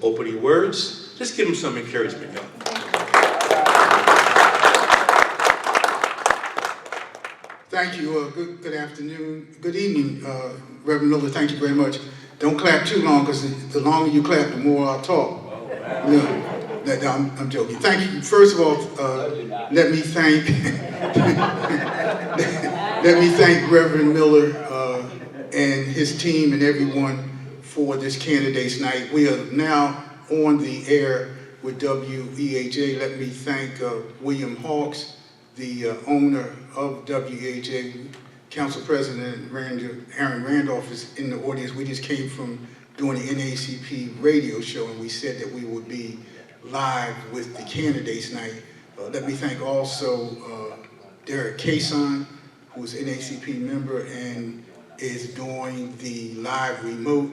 opening words. Let's give him some encouragement, y'all. Thank you. Good afternoon. Good evening, Reverend Miller. Thank you very much. Don't clap too long, because the longer you clap, the more I'll talk. No, I'm joking. Thank you. First of all, let me thank Reverend Miller and his team and everyone for this candidates night. We are now on the air with WEHA. Let me thank William Hawks, the owner of WEHA. Council President Aaron Randolph is in the audience. We just came from doing the NAACP radio show, and we said that we would be live with the candidates night. Let me thank also Derek Kason, who is an NAACP member and is doing the live remote,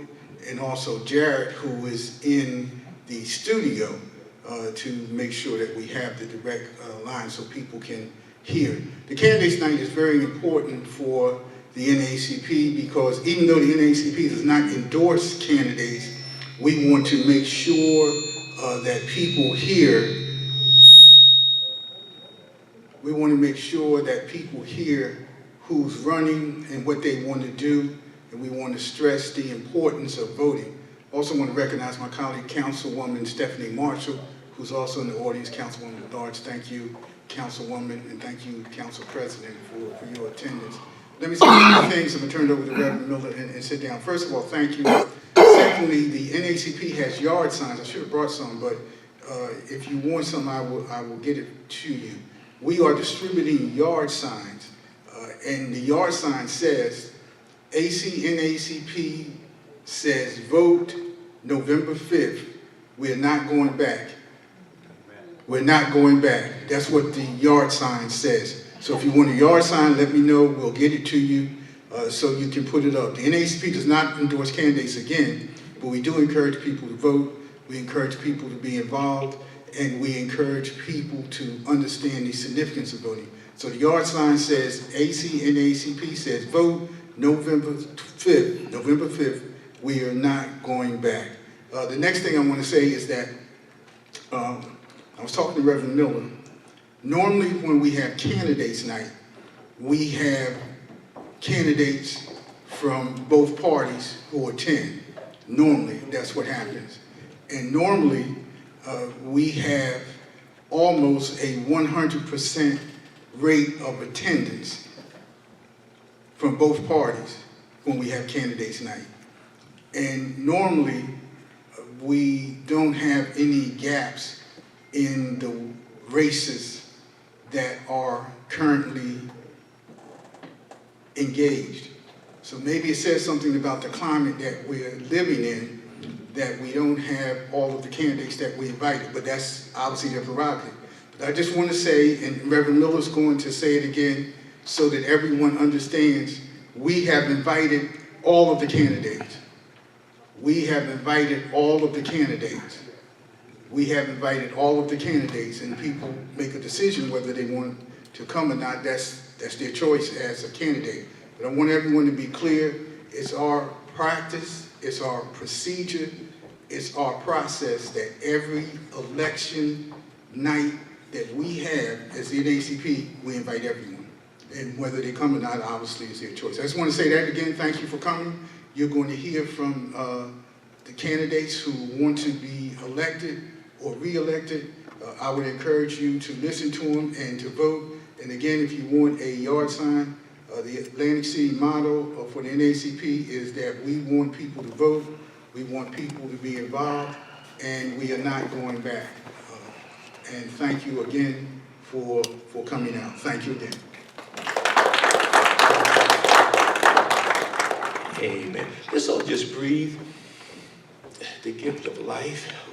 and also Jared, who is in the studio to make sure that we have the direct line so people can hear. The candidates night is very important for the NAACP, because even though the NAACP does not endorse candidates, we want to make sure that people hear. We want to make sure that people hear who's running and what they want to do, and we want to stress the importance of voting. Also want to recognize my colleague, Councilwoman Stephanie Marshall, who's also in the audience. Councilwoman at large, thank you, Councilwoman, and thank you, Council President, for your attendance. Let me say a few things. I'm going to turn it over to Reverend Miller and sit down. First of all, thank you. Secondly, the NAACP has yard signs. I should have brought some, but if you want some, I will get it to you. We are distributing yard signs, and the yard sign says, NAACP says vote November 5th. We're not going back. We're not going back. That's what the yard sign says. So if you want a yard sign, let me know. We'll get it to you so you can put it up. The NAACP does not endorse candidates again, but we do encourage people to vote. We encourage people to be involved, and we encourage people to understand the significance of voting. So the yard sign says, NAACP says vote November 5th. November 5th, we are not going back. The next thing I want to say is that I was talking to Reverend Miller. Normally when we have candidates night, we have candidates from both parties who attend. Normally, that's what happens. And normally, we have almost a 100% rate of attendance from both parties when we have candidates night. And normally, we don't have any gaps in the races that are currently engaged. So maybe it says something about the climate that we're living in, that we don't have all of the candidates that we invited, but that's obviously their prerogative. But I just want to say, and Reverend Miller's going to say it again so that everyone understands, we have invited all of the candidates. We have invited all of the candidates. We have invited all of the candidates, and people make a decision whether they want to come or not. That's their choice as a candidate. But I want everyone to be clear, it's our practice, it's our procedure, it's our process that every election night that we have as the NAACP, we invite everyone. And whether they come or not, obviously, is their choice. I just want to say that again. Thank you for coming. You're going to hear from the candidates who want to be elected or re-elected. I would encourage you to listen to them and to vote. And again, if you want a yard sign, the Atlantic City motto for the NAACP is that we want people to vote, we want people to be involved, and we are not going back. And thank you again for coming out. Thank you again. Amen. Let's all just breathe the gift of life.